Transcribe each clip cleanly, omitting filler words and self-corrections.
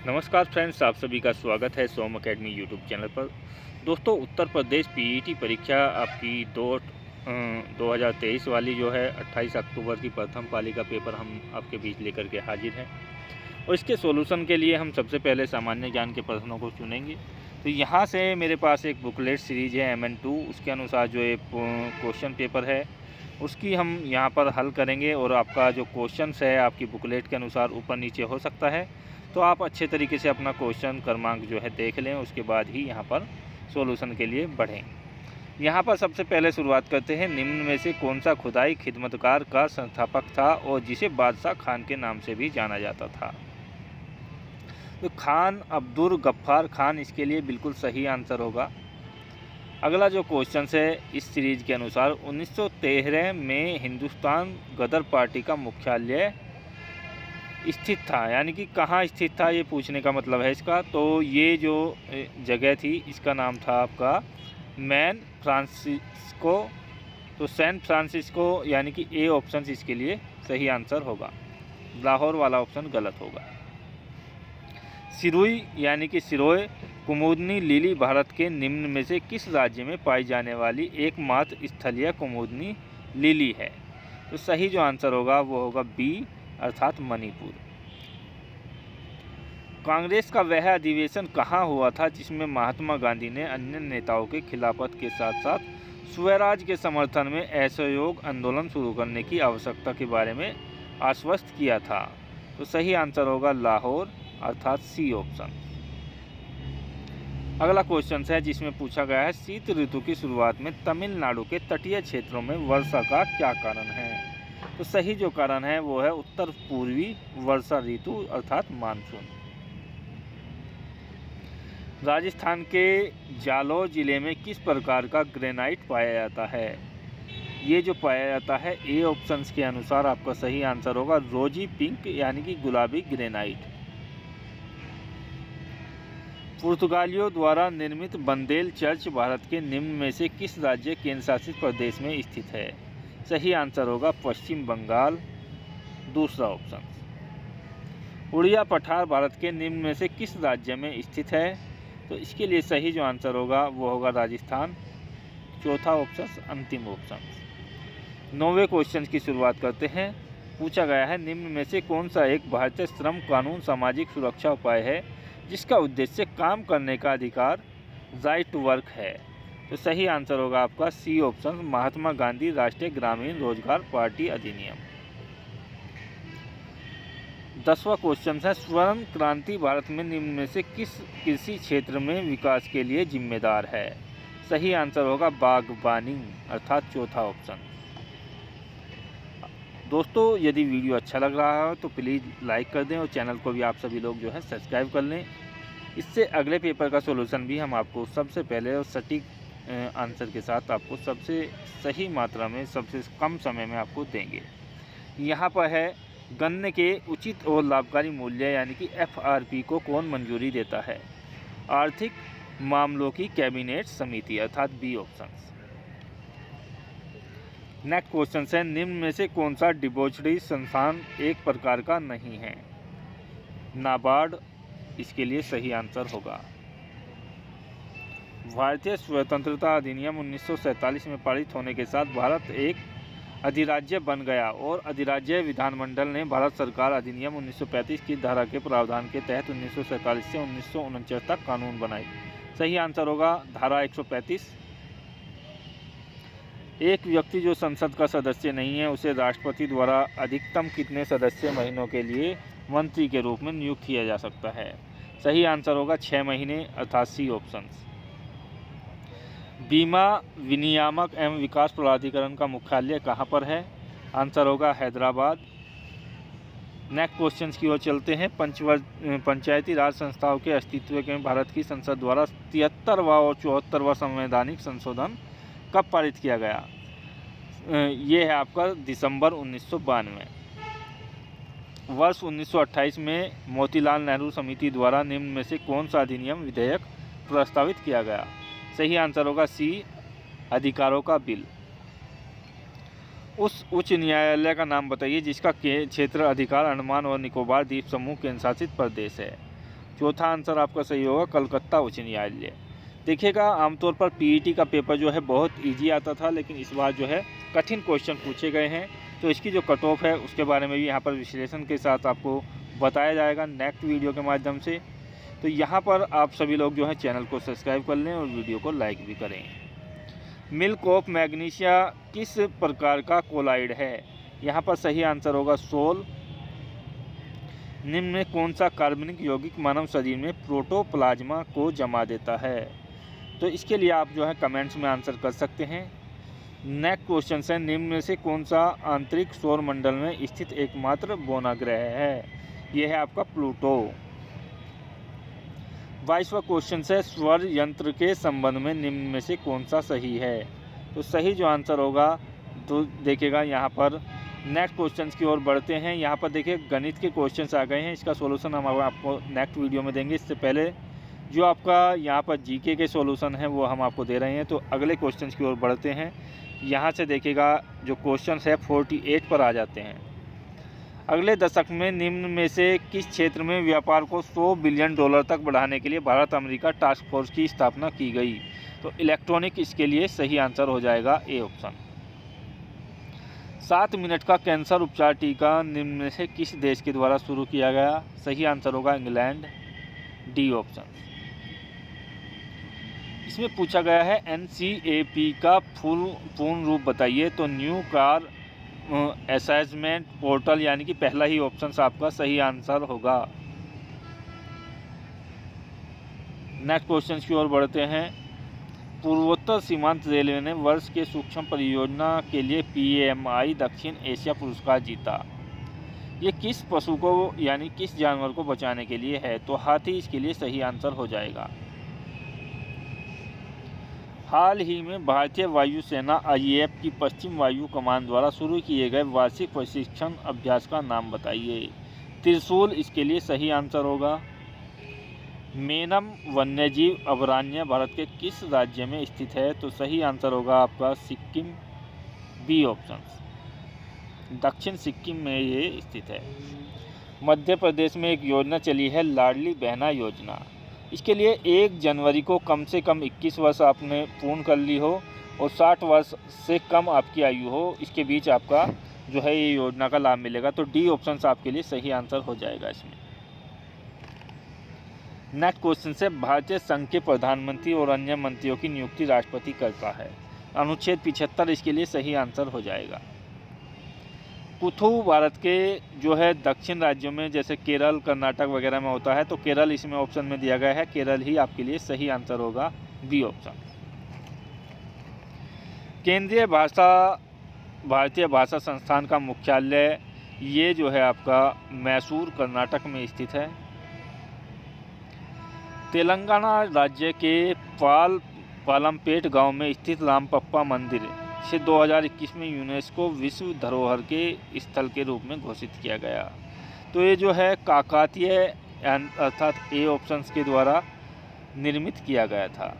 नमस्कार फ्रेंड्स, आप सभी का स्वागत है सोम एकेडमी यूट्यूब चैनल पर। दोस्तों, उत्तर प्रदेश पीईटी परीक्षा आपकी 2023 वाली जो है 28 अक्टूबर की प्रथम पाली का पेपर हम आपके बीच लेकर के हाजिर हैं। और इसके सॉल्यूशन के लिए हम सबसे पहले सामान्य ज्ञान के प्रश्नों को चुनेंगे। तो यहाँ से मेरे पास एक बुकलेट सीरीज है MN2, उसके अनुसार जो एक क्वेश्चन पेपर है उसकी हम यहाँ पर हल करेंगे। और आपका जो क्वेश्चन है आपकी बुकलेट के अनुसार ऊपर नीचे हो सकता है, तो आप अच्छे तरीके से अपना क्वेश्चन क्रमांक जो है देख लें, उसके बाद ही यहाँ पर सॉल्यूशन के लिए बढ़ें। यहाँ पर सबसे पहले शुरुआत करते हैं। निम्न में से कौन सा खुदाई खिदमतकार का संस्थापक था और जिसे बादशाह खान के नाम से भी जाना जाता था? तो खान अब्दुल गफ्फार खान इसके लिए बिल्कुल सही आंसर होगा। अगला जो क्वेश्चन है इस सीरीज के अनुसार 1913 में हिंदुस्तान गदर पार्टी का मुख्यालय स्थित था, यानी कि कहाँ स्थित था ये पूछने का मतलब है इसका। तो ये जो जगह थी इसका नाम था आपका सैन फ्रांसिस्को। तो सैन फ्रांसिस्को यानी कि ए ऑप्शन इसके लिए सही आंसर होगा। लाहौर वाला ऑप्शन गलत होगा। सिरोही यानी कि सिरोय कुमुदनी लिली भारत के निम्न में से किस राज्य में पाई जाने वाली एकमात्र स्थलीय कुमुदनी लिली है? तो सही जो आंसर होगा वो होगा बी, अर्थात मणिपुर। कांग्रेस का वह अधिवेशन कहाँ हुआ था जिसमें महात्मा गांधी ने अन्य नेताओं के खिलाफत के साथ साथ स्वराज के समर्थन में असहयोग आंदोलन शुरू करने की आवश्यकता के बारे में आश्वस्त किया था? तो सही आंसर होगा लाहौर, अर्थात सी ऑप्शन। अगला क्वेश्चन है जिसमें पूछा गया है शीत ऋतु की शुरुआत में तमिलनाडु के तटीय क्षेत्रों में वर्षा का क्या कारण है? तो सही जो कारण है वो है उत्तर पूर्वी वर्षा ऋतु, अर्थात मानसून। राजस्थान के जालौर जिले में किस प्रकार का ग्रेनाइट पाया जाता है? ये जो पाया जाता है ए ऑप्शंस के अनुसार आपका सही आंसर होगा रोजी पिंक, यानी कि गुलाबी ग्रेनाइट। पुर्तगालियों द्वारा निर्मित बंदेल चर्च भारत के निम्न में से किस राज्य केंद्र शासित प्रदेश में स्थित है? सही आंसर होगा पश्चिम बंगाल, दूसरा ऑप्शन। उड़िया पठार भारत के निम्न में से किस राज्य में स्थित है? तो इसके लिए सही जो आंसर होगा वो होगा राजस्थान, चौथा ऑप्शन अंतिम ऑप्शन। 9वें क्वेश्चन की शुरुआत करते हैं। पूछा गया है निम्न में से कौन सा एक भारतीय श्रम कानून सामाजिक सुरक्षा उपाय है जिसका उद्देश्य काम करने का अधिकार, राइट टू वर्क है? तो सही आंसर होगा आपका सी ऑप्शन, महात्मा गांधी राष्ट्रीय ग्रामीण रोजगार पार्टी अधिनियम। 10वां क्वेश्चन है स्वर्ण क्रांति भारत में निम्न में से किस कृषि क्षेत्र में विकास के लिए जिम्मेदार है? सही आंसर होगा बागवानी, अर्थात चौथा ऑप्शन। दोस्तों, यदि वीडियो अच्छा लग रहा हो तो प्लीज़ लाइक कर दें और चैनल को भी आप सभी लोग जो है सब्सक्राइब कर लें। इससे अगले पेपर का सॉल्यूशन भी हम आपको सबसे पहले और सटीक आंसर के साथ आपको सबसे सही मात्रा में सबसे कम समय में आपको देंगे। यहाँ पर है गन्ने के उचित और लाभकारी मूल्य यानी कि FRP को कौन मंजूरी देता है? आर्थिक मामलों की कैबिनेट समिति, अर्थात बी ऑप्शन। नेक्स्ट क्वेश्चन है निम्न में से कौन सा डिपॉजिटरी संस्थान एक प्रकार का नहीं है? नाबार्ड इसके लिए सही आंसर होगा। भारतीय स्वतंत्रता अधिनियम 1947 में पारित होने के साथ भारत एक अधिराज्य बन गया और अधिराज्य विधानमंडल ने भारत सरकार अधिनियम 1935 की धारा के प्रावधान के तहत 1947 से 1949 तक कानून बनाए। सही आंसर होगा धारा 135। एक व्यक्ति जो संसद का सदस्य नहीं है उसे राष्ट्रपति द्वारा अधिकतम कितने सदस्य महीनों के लिए मंत्री के रूप में नियुक्त किया जा सकता है? सही आंसर होगा 6 महीने, अर्थात सी ऑप्शन। बीमा विनियामक एवं विकास प्राधिकरण का मुख्यालय कहाँ पर है? आंसर होगा हैदराबाद। नेक्स्ट क्वेश्चन की ओर चलते हैं। पंचायती राज संस्थाओं के अस्तित्व के भारत की संसद द्वारा 73वां और 74वां संवैधानिक संशोधन कब पारित किया गया? ये है आपका दिसंबर 1992। वर्ष 1928 में मोतीलाल नेहरू समिति द्वारा निम्न में से कौन सा अधिनियम विधेयक प्रस्तावित किया गया? सही आंसर होगा सी, अधिकारों का बिल। उस उच्च न्यायालय का नाम बताइए जिसका क्षेत्र अधिकार अंडमान और निकोबार द्वीप समूह केंद्र शासित प्रदेश है। चौथा आंसर आपका सही होगा कलकत्ता उच्च न्यायालय। देखिएगा आमतौर पर पीईटी का पेपर जो है बहुत इजी आता था, लेकिन इस बार जो है कठिन क्वेश्चन पूछे गए हैं। तो इसकी जो कट ऑफ है उसके बारे में भी यहाँ पर विश्लेषण के साथ आपको बताया जाएगा नेक्स्ट वीडियो के माध्यम से। तो यहाँ पर आप सभी लोग जो है चैनल को सब्सक्राइब कर लें और वीडियो को लाइक भी करें। मिल्क ऑफ मैग्नीशिया किस प्रकार का कोलाइड है? यहाँ पर सही आंसर होगा सोल। निम्न में कौन सा कार्बनिक यौगिक मानव शरीर में प्रोटोप्लाज्मा को जमा देता है? तो इसके लिए आप जो है कमेंट्स में आंसर कर सकते हैं। नेक्स्ट क्वेश्चन है निम्न में से कौन सा आंतरिक सौर मंडल में स्थित एकमात्र बौना ग्रह है? यह है आपका प्लूटो। 22वां क्वेश्चन है स्वर यंत्र के संबंध में निम्न में से कौन सा सही है? तो सही जो आंसर होगा तो देखिएगा यहाँ पर नेक्स्ट क्वेश्चंस की ओर बढ़ते हैं। यहाँ पर देखिए गणित के क्वेश्चंस आ गए हैं, इसका सॉल्यूशन हम आपको नेक्स्ट वीडियो में देंगे। इससे पहले जो आपका यहाँ पर जीके के सॉल्यूशन है वो हम आपको दे रहे हैं। तो अगले क्वेश्चंस की ओर बढ़ते हैं। यहाँ से देखिएगा जो क्वेश्चंस है 48 पर आ जाते हैं। अगले दशक में निम्न में से किस क्षेत्र में व्यापार को $100 बिलियन तक बढ़ाने के लिए भारत अमेरिका टास्क फोर्स की स्थापना की गई? तो इलेक्ट्रॉनिक इसके लिए सही आंसर हो जाएगा ए ऑप्शन। 7 मिनट का कैंसर उपचार टीका निम्न में से किस देश के द्वारा शुरू किया गया? सही आंसर होगा इंग्लैंड, डी ऑप्शन। इसमें पूछा गया है NCAP का पूर्ण रूप बताइए। तो न्यू कार असेसमेंट पोर्टल, यानी कि पहला ही ऑप्शन आपका सही आंसर होगा। नेक्स्ट क्वेश्चन की ओर बढ़ते हैं। पूर्वोत्तर सीमांत रेलवे ने वर्ष के सूक्ष्म परियोजना के लिए PMI दक्षिण एशिया पुरस्कार जीता। ये किस पशु को यानी किस जानवर को बचाने के लिए है? तो हाथी इसके लिए सही आंसर हो जाएगा। हाल ही में भारतीय वायुसेना IAF की पश्चिम वायु कमान द्वारा शुरू किए गए वार्षिक प्रशिक्षण अभ्यास का नाम बताइए। त्रिशूल इसके लिए सही आंसर होगा। मेनम वन्यजीव अभयारण्य भारत के किस राज्य में स्थित है? तो सही आंसर होगा आपका सिक्किम, बी ऑप्शन। दक्षिण सिक्किम में ये स्थित है। मध्य प्रदेश में एक योजना चली है लाडली बहना योजना। इसके लिए 1 जनवरी को कम से कम 21 वर्ष आपने पूर्ण कर ली हो और 60 वर्ष से कम आपकी आयु हो, इसके बीच आपका जो है ये योजना का लाभ मिलेगा। तो डी ऑप्शन आपके लिए सही आंसर हो जाएगा इसमें। नेक्स्ट क्वेश्चन से भारतीय संघ के प्रधानमंत्री और अन्य मंत्रियों की नियुक्ति राष्ट्रपति करता है। अनुच्छेद 75 इसके लिए सही आंसर हो जाएगा। कुथु भारत के जो है दक्षिण राज्यों में जैसे केरल, कर्नाटक वगैरह में होता है, तो केरल इसमें ऑप्शन में दिया गया है। केरल ही आपके लिए सही आंसर होगा, बी ऑप्शन। केंद्रीय भारतीय भाषा संस्थान का मुख्यालय ये जो है आपका मैसूर, कर्नाटक में स्थित है। तेलंगाना राज्य के पालमपेट गांव में स्थित रामपप्पा मंदिर से 2021 में यूनेस्को विश्व धरोहर के स्थल के रूप में घोषित किया गया। तो ये जो है काकतीय अर्थात ए ऑप्शंस के द्वारा निर्मित किया गया था।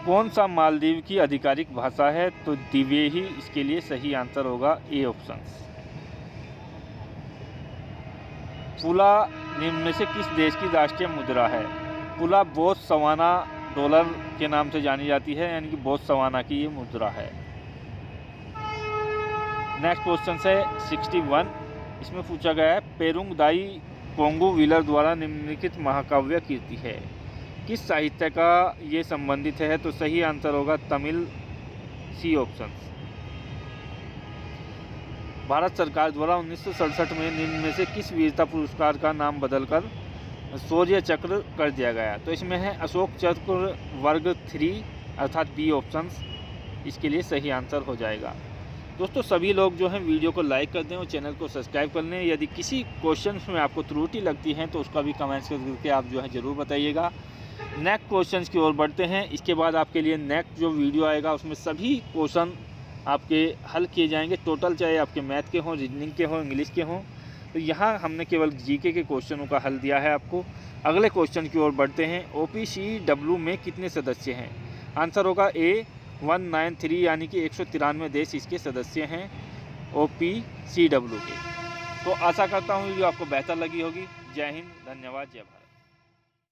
कौन सा मालदीव की आधिकारिक भाषा है? तो दिवेही इसके लिए सही आंसर होगा, ए ऑप्शन। पुला निम्न में से किस देश की राष्ट्रीय मुद्रा है? पुला बोत्सवाना डॉलर के नाम से जानी जाती है, यानी कि बोत्सवाना की ये मुद्रा है। नेक्स्ट क्वेश्चन है 61। इसमें पूछा गया है पेरुंग दाई कोंगू व्हीलर द्वारा निम्नलिखित महाकाव्य कीर्ति है किस साहित्य का ये संबंधित है? तो सही आंसर होगा तमिल, सी ऑप्शन। भारत सरकार द्वारा 1967 में निम्न में से किस वीरता पुरस्कार का नाम बदलकर शौर्य चक्र कर दिया गया? तो इसमें है अशोक चक्र वर्ग 3 अर्थात बी ऑप्शन इसके लिए सही आंसर हो जाएगा। दोस्तों सभी लोग जो हैं वीडियो को लाइक कर दें और चैनल को सब्सक्राइब कर लें। यदि किसी क्वेश्चन में आपको त्रुटि लगती है तो उसका भी कमेंट्स करके आप जो है ज़रूर बताइएगा। नेक्स्ट क्वेश्चन की ओर बढ़ते हैं। इसके बाद आपके लिए नेक्स्ट जो वीडियो आएगा उसमें सभी क्वेश्चन आपके हल किए जाएंगे टोटल, चाहे आपके मैथ के हों, रीजनिंग के हों, इंग्लिश के हों। तो यहाँ हमने केवल जीके के क्वेश्चनों का हल दिया है आपको। अगले क्वेश्चन की ओर बढ़ते हैं। OPCW में कितने सदस्य हैं? आंसर होगा ए 193, यानी कि 193 देश इसके सदस्य हैं OPCW के। तो आशा करता हूँ वीडियो आपको बेहतर लगी होगी। जय हिंद, धन्यवाद, जय भारत।